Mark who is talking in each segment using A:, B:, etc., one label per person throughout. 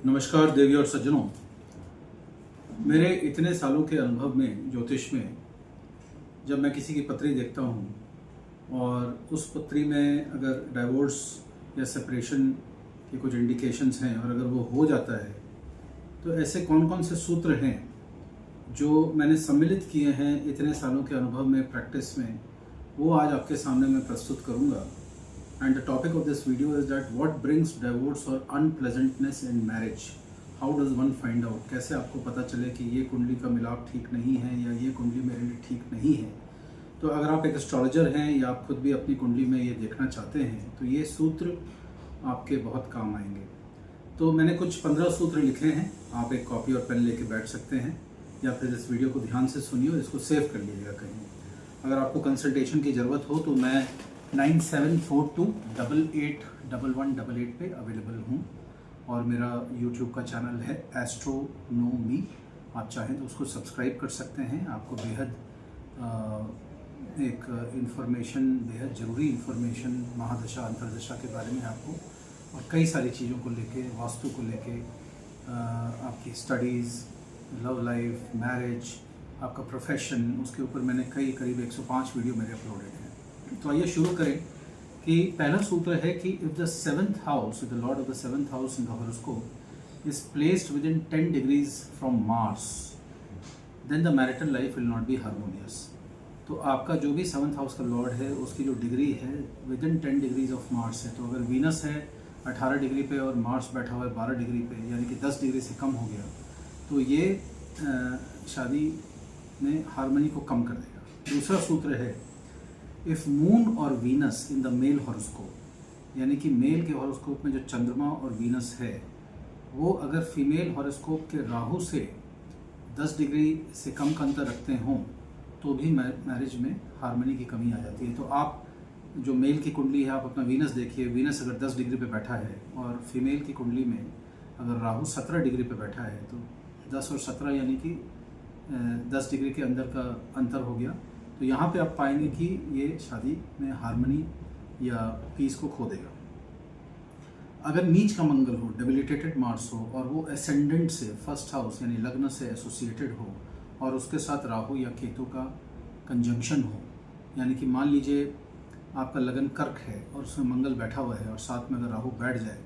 A: नमस्कार देवी और सज्जनों। मेरे इतने सालों के अनुभव में ज्योतिष में जब मैं किसी की पत्री देखता हूँ और उस पत्री में अगर डाइवोर्स या सेपरेशन के कुछ इंडिकेशंस हैं और अगर वो हो जाता है तो ऐसे कौन कौन से सूत्र हैं जो मैंने सम्मिलित किए हैं इतने सालों के अनुभव में, प्रैक्टिस में, वो आज आपके सामने मैं प्रस्तुत करूँगा। And the topic of this video is that what brings divorce or unpleasantness in marriage? How does one find out? कैसे आपको पता चले कि ये कुंडली का मिलाप ठीक नहीं है या ये कुंडली मेरे लिए ठीक नहीं है। तो अगर आप एक एस्ट्रोलॉजर हैं या आप खुद भी अपनी कुंडली में ये देखना चाहते हैं तो ये सूत्र आपके बहुत काम आएंगे। तो मैंने कुछ 15 सूत्र लिखे हैं, आप एक कॉपी और पेन लेके बैठ सकते हैं या फिर इस वीडियो को ध्यान से सुनिए और इसको सेव कर लीजिएगा कहीं। अगर आपको कंसल्टेशन की ज़रूरत हो तो मैं 9742881188 पे अवेलेबल हूँ और मेरा यूट्यूब का चैनल है एस्ट्रोनोमी। आप चाहें तो उसको सब्सक्राइब कर सकते हैं। आपको बेहद एक इन्फॉर्मेशन, बेहद ज़रूरी इन्फॉर्मेशन महादशा अंतरदशा के बारे में आपको और कई सारी चीज़ों को लेके, वास्तु को लेके, आपकी स्टडीज़, लव लाइफ, मैरिज, आपका प्रोफेशन, उसके ऊपर मैंने करीब 105 वीडियो मेरे अपलोडेड हैं। तो आइए शुरू करें कि पहला सूत्र है कि if the seventh house, the lord of the seventh house in the horoscope is placed within 10 degrees from Mars, then the marital life will not be harmonious. तो आपका जो भी सेवंथ हाउस का लॉर्ड है उसकी जो degree है with in 10 degrees of Mars है। तो अगर वीनस है 18 डिग्री पे और मार्स बैठा हुआ है 12 डिग्री पे, यानी कि 10 डिग्री से कम हो गया, तो ये शादी में हार्मनी को कम कर देगा। दूसरा सूत्र है इफ़ मून और Venus in the male horoscope, यानी कि मेल के हॉरोस्कोप में जो चंद्रमा और वीनस है वो अगर फीमेल हॉरोस्कोप के राहु से 10 डिग्री से कम का अंतर रखते हों तो भी मैरिज में हार्मनी की कमी आ जाती है। तो आप जो मेल की कुंडली है, आप अपना वीनस देखिए, वीनस अगर 10 डिग्री पे बैठा है और फीमेल की कुंडली में अगर राहु 17 डिग्री पे बैठा है तो 10 और 17 यानी कि 10 डिग्री के अंदर का अंतर हो गया। तो यहाँ पे आप पाएंगे कि ये शादी में हार्मनी या पीस को खो देगा। अगर नीच का मंगल हो, डेबिलिटेटेड मार्स हो और वो एसेंडेंट से, फर्स्ट हाउस यानी लग्न से एसोसिएटेड हो और उसके साथ राहु या केतु का कंजंक्शन हो, यानी कि मान लीजिए आपका लगन कर्क है और उसमें मंगल बैठा हुआ है और साथ में अगर राहु बैठ जाए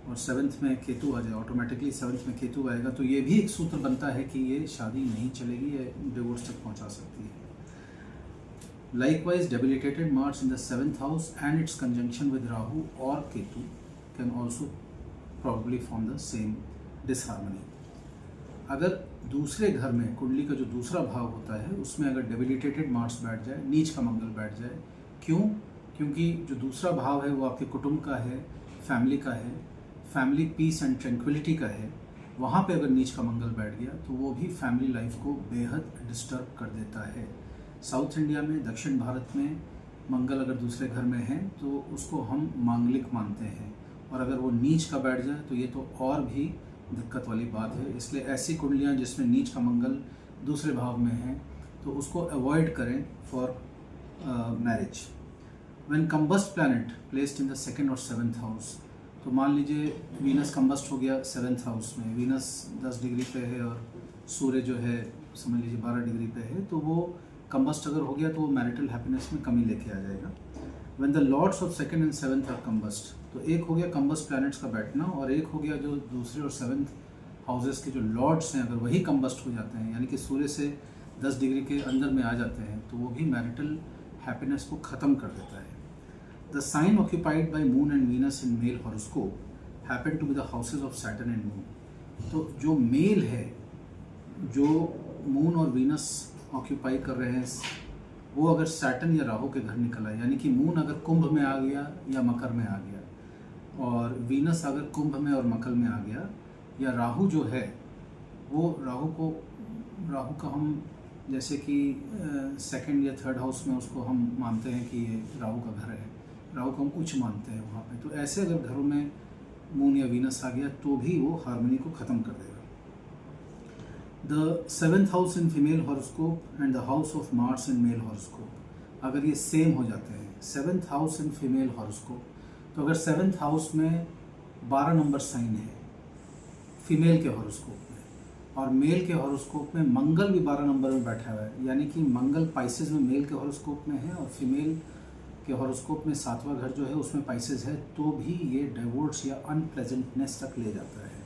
A: और 7th में केतु आ जाए, ऑटोमेटिकली 7th में केतु आएगा, तो ये भी एक सूत्र बनता है कि ये शादी नहीं चलेगी, ये डिवोर्स तक पहुँचा सकती है। Likewise, debilitated Mars in the 7th house and its conjunction with Rahu or Ketu can also probably form the same disharmony. अगर दूसरे घर में कुंडली का जो दूसरा भाव होता है उसमें अगर डेबिलिटेटेड मार्स बैठ जाए, नीच का मंगल बैठ जाए, क्यों? क्योंकि जो दूसरा भाव है वो आपके कुटुंब का है, फैमिली का है, फैमिली पीस एंड ट्रैंक्विलिटी का है। वहाँ पे अगर नीच का मंगल बैठ गया तो वो भी फैमिली लाइफ को बेहद डिस्टर्ब कर देता है। साउथ इंडिया में, दक्षिण भारत में मंगल अगर दूसरे घर में है तो उसको हम मांगलिक मानते हैं और अगर वो नीच का बैठ जाए तो ये तो और भी दिक्कत वाली बात है। इसलिए ऐसी कुंडलियाँ जिसमें नीच का मंगल दूसरे भाव में है तो उसको अवॉइड करें for marriage. When combust planet placed in the 2nd और 7th हाउस, तो मान लीजिए वीनस कंबस्ट हो गया 7th हाउस में, वीनस 10 डिग्री पे है और सूर्य जो है समझ लीजिए 12 डिग्री पे है, तो वो कंबस्ट अगर हो गया तो वो मैरिटल हैप्पीनेस में कमी लेके आ जाएगा। When the lords of 2nd and 7th are combust, तो एक हो गया कंबस्ट प्लैनेट्स का बैठना और एक हो गया जो दूसरे और 7th हाउसेस के जो लॉर्ड्स हैं अगर वही कंबस्ट हो जाते हैं, यानी कि सूर्य से 10 डिग्री के अंदर में आ जाते हैं, तो वो भी मैरिटल हैप्पीनेस को ख़त्म कर देता है। The sign occupied by moon and Venus in male horoscope happen to be the houses of Saturn and moon. तो जो मेल है, जो मून और वीनस ऑक्यूपाई कर रहे हैं, वो अगर सैटर्न या राहु के घर निकल आए, यानी कि मून अगर कुंभ में आ गया या मकर में आ गया और वीनस अगर कुंभ में और मकर में आ गया, या राहु जो है वो राहु का हम जैसे कि 2nd या 3rd हाउस में उसको हम मानते हैं कि ये राहु का घर है, राहु को हम उच्च मानते हैं वहाँ पे। तो ऐसे अगर घरों में मून या वीनस आ गया तो भी वो हार्मनी को ख़त्म कर देगा। The 7th house in female horoscope and the house of Mars in male horoscope, अगर ये सेम हो जाते हैं, 7th house in female horoscope, तो अगर 7th हाउस में 12 नंबर साइन है फीमेल के हॉरोस्कोप में, और मेल के हॉरोस्कोप में मंगल भी 12 नंबर में बैठा हुआ है, यानी कि मंगल पाइसेस में मेल के हॉरोस्कोप में है और फीमेल के हॉरोस्कोप में 7वां घर जो है उसमें पाइसेस है, तो भी ये डिवोर्स या अनप्लेजेंटनेस तक ले जाता है।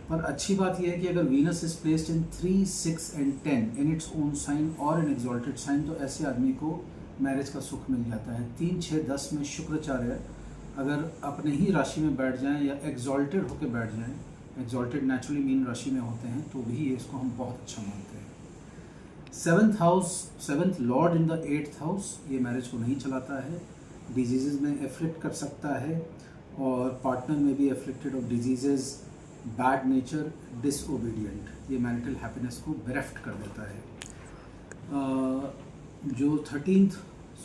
A: पर अच्छी बात यह है कि अगर Venus is placed in 3, 6 and 10 in its own sign और इन एक्सॉल्टेड साइन, तो ऐसे आदमी को मैरिज का सुख मिल जाता है। 3, 6, 10 में शुक्राचार्य अगर अपने ही राशि में बैठ जाएं या एक्सॉल्टेड होकर बैठ जाएं, एक्सॉल्टेड नेचुरली मीन राशि में होते हैं, तो भी इसको हम बहुत अच्छा मानते हैं। 7th house, 7th Lord in the 8th house, ये मैरिज को नहीं चलाता है, डिजीज़ में एफ्लिक्ट कर सकता है और पार्टनर में भी afflicted of disease, bad nature, disobedient, ये मैरिटल हैप्पीनेस को बेरेफ्ट कर देता है। जो 13th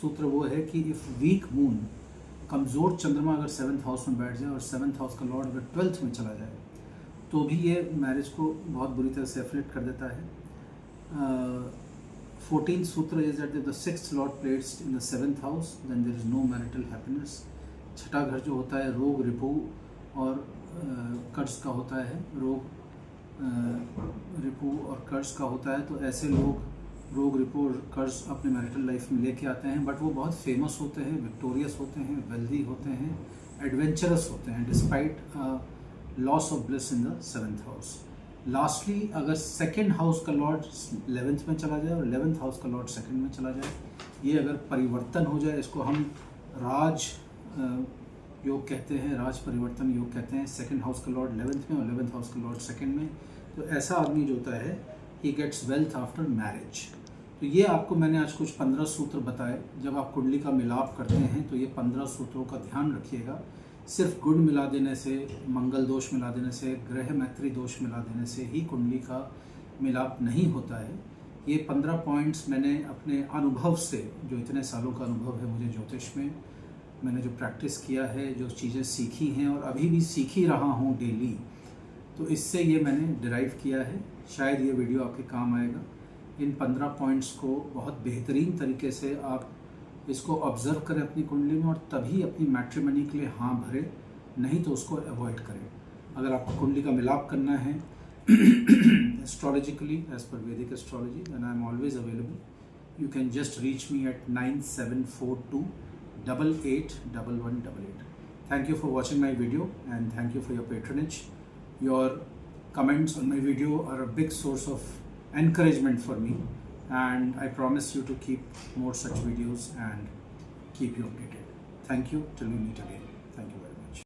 A: सूत्र वो है कि इफ़ वीक मून, कमज़ोर चंद्रमा अगर 7th हाउस में बैठ जाए और 7th हाउस का लॉर्ड अगर 12th में चला जाए, तो भी ये मैरिज को बहुत बुरी तरह से एफ्लिक्ट कर देता है। 14th सूत्र is that the 6th lord placed in the 7th house, then there is no marital happiness. छठा घर जो होता है रोग, रिपू और कर्ज का होता है, रोग, रिपू और कर्ज का होता है, तो ऐसे लोग रोग, रिपू और कर्ज अपने मैरिटल लाइफ में लेके आते हैं, बट वो बहुत फेमस होते हैं, विक्टोरियस होते हैं, वेल्दी होते हैं, एडवेंचरस होते हैं, despite loss of bliss in the 7th house. Lastly अगर 2nd हाउस का लॉर्ड 11th में चला जाए और 11th हाउस का लॉर्ड 2nd में चला जाए, ये अगर परिवर्तन हो जाए, इसको हम राज योग कहते हैं, राज परिवर्तन योग कहते हैं। 2nd हाउस का लॉर्ड 11th में और 11th हाउस का लॉर्ड 2nd में, तो ऐसा आदमी जो होता है he gets wealth after marriage. तो ये आपको मैंने आज कुछ 15 सूत्र बताए। जब आप कुंडली का मिलाप करते हैं तो ये 15 सूत्रों का ध्यान रखिएगा। सिर्फ गुण मिला देने से, मंगल दोष मिला देने से, ग्रह मैत्री दोष मिला देने से ही कुंडली का मिलाप नहीं होता है। ये 15 पॉइंट्स मैंने अपने अनुभव से, जो इतने सालों का अनुभव है मुझे ज्योतिष में, मैंने जो प्रैक्टिस किया है, जो चीज़ें सीखी हैं और अभी भी सीख ही रहा हूँ डेली, तो इससे ये मैंने डिराइव किया है। शायद ये वीडियो आपके काम आएगा। इन 15 पॉइंट्स को बहुत बेहतरीन तरीके से आप इसको ऑब्ज़र्व करें अपनी कुंडली में और तभी अपनी मैट्रिमनी के लिए हाँ भरे, नहीं तो उसको अवॉइड करें। अगर आपको कुंडली का मिलाप करना है astrologically as per Vedic astrology, then I am always available. You can just reach me at 9742 881188. Thank you for watching my video and thank you for your patronage. Your comments on my video are a big source of encouragement for me, and I promise you to keep more such videos and keep you updated. Thank you till we meet again.